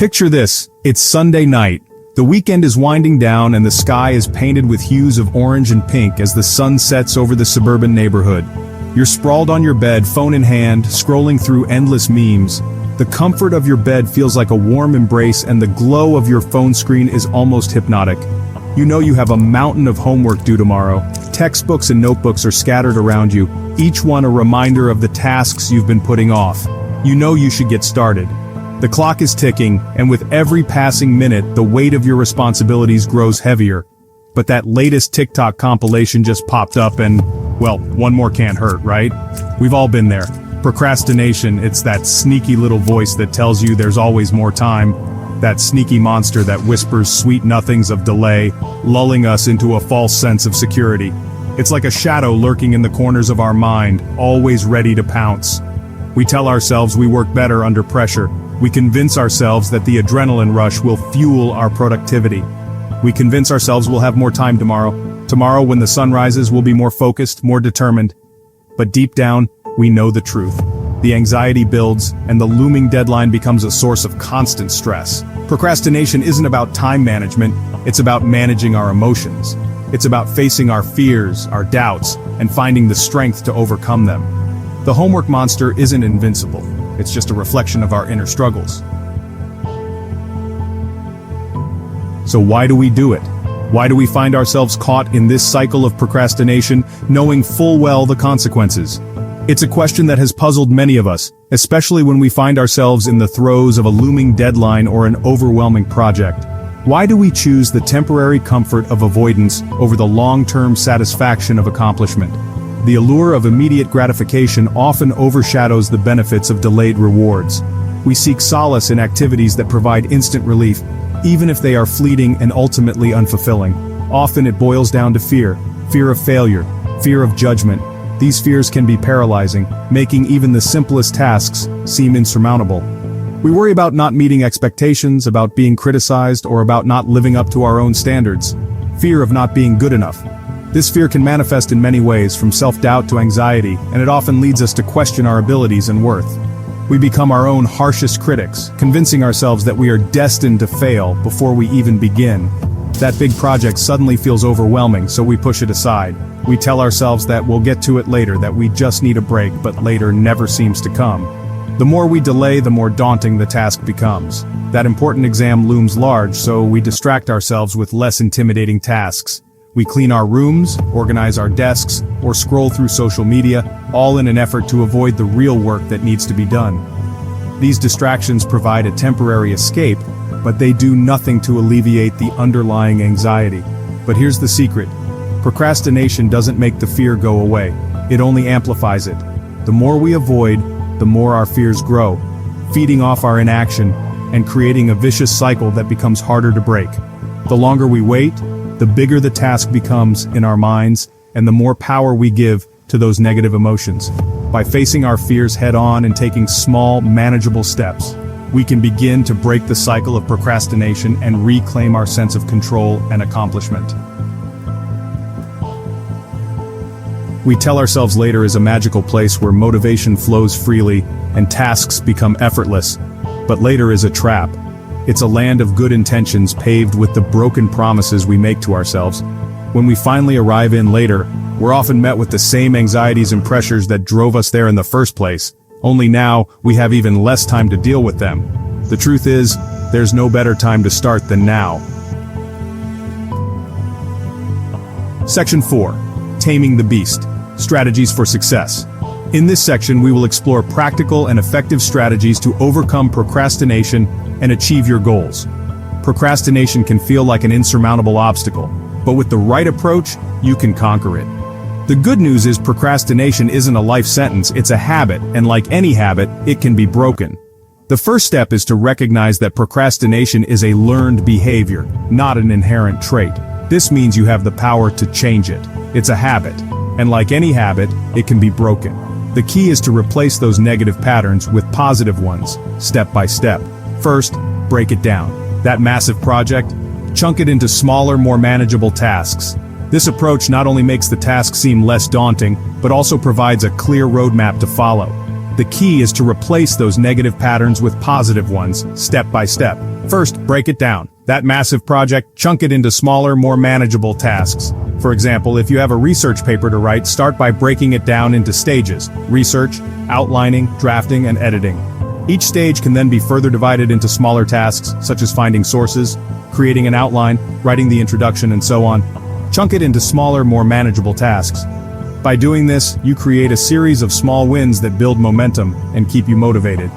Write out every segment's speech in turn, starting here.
Picture this, it's Sunday night. The weekend is winding down and the sky is painted with hues of orange and pink as the sun sets over the suburban neighborhood. You're sprawled on your bed, phone in hand, scrolling through endless memes. The comfort of your bed feels like a warm embrace and the glow of your phone screen is almost hypnotic. You know you have a mountain of homework due tomorrow. Textbooks and notebooks are scattered around you, each one a reminder of the tasks you've been putting off. You know you should get started. The clock is ticking, and with every passing minute, the weight of your responsibilities grows heavier. But that latest TikTok compilation just popped up and, well, one more can't hurt, right? We've all been there. Procrastination, it's that sneaky little voice that tells you there's always more time. That sneaky monster that whispers sweet nothings of delay, lulling us into a false sense of security. It's like a shadow lurking in the corners of our mind, always ready to pounce. We tell ourselves we work better under pressure. We convince ourselves that the adrenaline rush will fuel our productivity. We convince ourselves we'll have more time tomorrow. Tomorrow, when the sun rises, we'll be more focused, more determined. But deep down, we know the truth. The anxiety builds, and the looming deadline becomes a source of constant stress. Procrastination isn't about time management, it's about managing our emotions. It's about facing our fears, our doubts, and finding the strength to overcome them. The homework monster isn't invincible. It's just a reflection of our inner struggles. So why do we do it? Why do we find ourselves caught in this cycle of procrastination, knowing full well the consequences? It's a question that has puzzled many of us, especially when we find ourselves in the throes of a looming deadline or an overwhelming project. Why do we choose the temporary comfort of avoidance over the long-term satisfaction of accomplishment? The allure of immediate gratification often overshadows the benefits of delayed rewards. We seek solace in activities that provide instant relief, even if they are fleeting and ultimately unfulfilling. Often it boils down to fear of failure, fear of judgment. These fears can be paralyzing, making even the simplest tasks seem insurmountable. We worry about not meeting expectations, about being criticized, or about not living up to our own standards. Fear of not being good enough. This fear can manifest in many ways, from self-doubt to anxiety, and it often leads us to question our abilities and worth. We become our own harshest critics, convincing ourselves that we are destined to fail before we even begin. That big project suddenly feels overwhelming, so we push it aside. We tell ourselves that we'll get to it later, that we just need a break, but later never seems to come. The more we delay, the more daunting the task becomes. That important exam looms large, so we distract ourselves with less intimidating tasks. We clean our rooms, organize our desks, or scroll through social media, all in an effort to avoid the real work that needs to be done. These distractions provide a temporary escape, but they do nothing to alleviate the underlying anxiety. But here's the secret. Procrastination doesn't make the fear go away. It only amplifies it. The more we avoid, the more our fears grow, feeding off our inaction and creating a vicious cycle that becomes harder to break. The longer we wait, the bigger the task becomes in our minds, and the more power we give to those negative emotions. By facing our fears head-on and taking small, manageable steps, we can begin to break the cycle of procrastination and reclaim our sense of control and accomplishment. We tell ourselves later is a magical place where motivation flows freely and tasks become effortless, but later is a trap. It's a land of good intentions paved with the broken promises we make to ourselves. When we finally arrive in later, we're often met with the same anxieties and pressures that drove us there in the first place, only now we have even less time to deal with them. The truth is, there's no better time to start than now. Section 4. Taming the Beast. Strategies for Success. In this section, we will explore practical and effective strategies to overcome procrastination and achieve your goals. Procrastination can feel like an insurmountable obstacle, but with the right approach, you can conquer it. The good news is procrastination isn't a life sentence, it's a habit, and like any habit, it can be broken. The first step is to recognize that procrastination is a learned behavior, not an inherent trait. This means you have the power to change it. It's a habit, and like any habit, it can be broken. The key is to replace those negative patterns with positive ones, step by step. First, break it down. That massive project, chunk it into smaller, more manageable tasks. This approach not only makes the task seem less daunting, but also provides a clear roadmap to follow. The key is to replace those negative patterns with positive ones, step by step. First, break it down. That massive project, chunk it into smaller, more manageable tasks. For example, if you have a research paper to write, start by breaking it down into stages: research, outlining, drafting, and editing. Each stage can then be further divided into smaller tasks, such as finding sources, creating an outline, writing the introduction, and so on. Chunk it into smaller, more manageable tasks. By doing this, you create a series of small wins that build momentum and keep you motivated.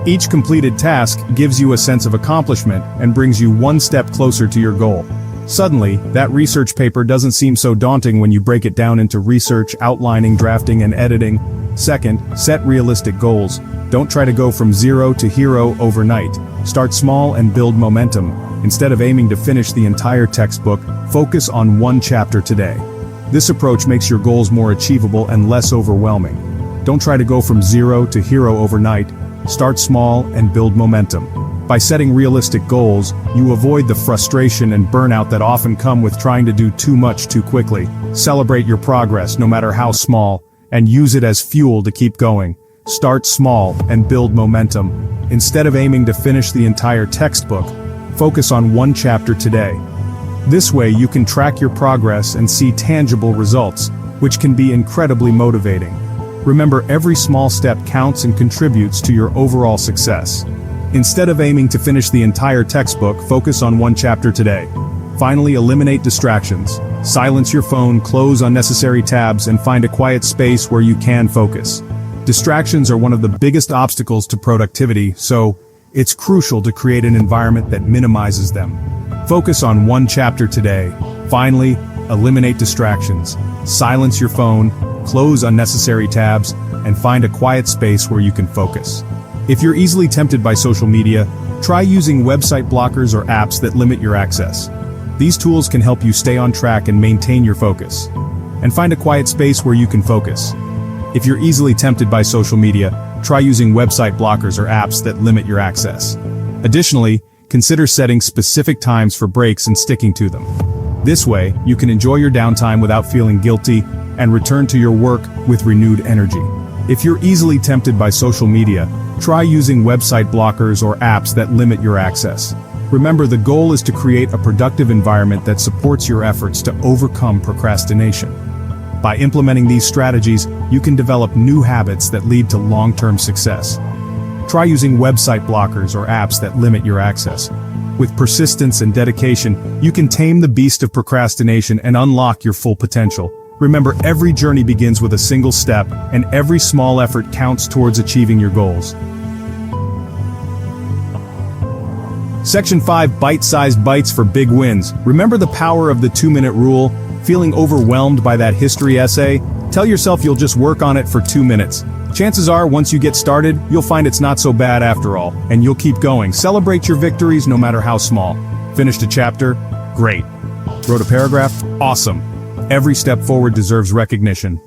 Each completed task gives you a sense of accomplishment and brings you one step closer to your goal. Suddenly, that research paper doesn't seem so daunting when you break it down into research, outlining, drafting, and editing. Second, set realistic goals. Don't try to go from zero to hero overnight. Start small and build momentum. Instead of aiming to finish the entire textbook, focus on one chapter today. This approach makes your goals more achievable and less overwhelming. Don't try to go from zero to hero overnight. Start small and build momentum. By setting realistic goals, you avoid the frustration and burnout that often come with trying to do too much too quickly. Celebrate your progress, no matter how small, and use it as fuel to keep going. Start small and build momentum. Instead of aiming to finish the entire textbook, focus on one chapter today. This way you can track your progress and see tangible results, which can be incredibly motivating. Remember, every small step counts and contributes to your overall success. Instead of aiming to finish the entire textbook, focus on one chapter today. Finally, eliminate distractions. Silence your phone, close unnecessary tabs, and find a quiet space where you can focus. Distractions are one of the biggest obstacles to productivity, so it's crucial to create an environment that minimizes them. Focus on one chapter today. Finally, eliminate distractions. Silence your phone, close unnecessary tabs, and find a quiet space where you can focus. If you're easily tempted by social media, try using website blockers or apps that limit your access. These tools can help you stay on track and maintain your focus. And find a quiet space where you can focus. If you're easily tempted by social media, try using website blockers or apps that limit your access. Additionally, consider setting specific times for breaks and sticking to them. This way, you can enjoy your downtime without feeling guilty and return to your work with renewed energy. If you're easily tempted by social media, try using website blockers or apps that limit your access. Remember, the goal is to create a productive environment that supports your efforts to overcome procrastination. By implementing these strategies, you can develop new habits that lead to long-term success. Try using website blockers or apps that limit your access. With persistence and dedication, you can tame the beast of procrastination and unlock your full potential. Remember, every journey begins with a single step, and every small effort counts towards achieving your goals. Section 5, Bite-sized bites for big wins. Remember the power of the 2-minute rule? Feeling overwhelmed by that history essay? Tell yourself you'll just work on it for 2 minutes. Chances are, once you get started, you'll find it's not so bad after all, and you'll keep going. Celebrate your victories no matter how small. Finished a chapter? Great. Wrote a paragraph? Awesome. Every step forward deserves recognition.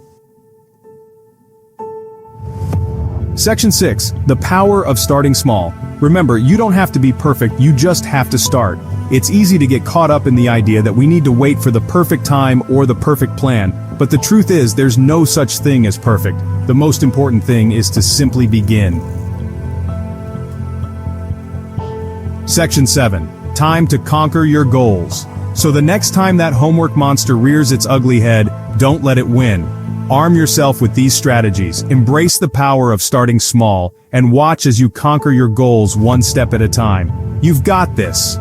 Section 6, the power of starting small. Remember, you don't have to be perfect, you just have to start. It's easy to get caught up in the idea that we need to wait for the perfect time or the perfect plan, but the truth is there's no such thing as perfect. The most important thing is to simply begin. Section 7, time to conquer your goals. So the next time that homework monster rears its ugly head, don't let it win. Arm yourself with these strategies, embrace the power of starting small, and watch as you conquer your goals one step at a time. You've got this.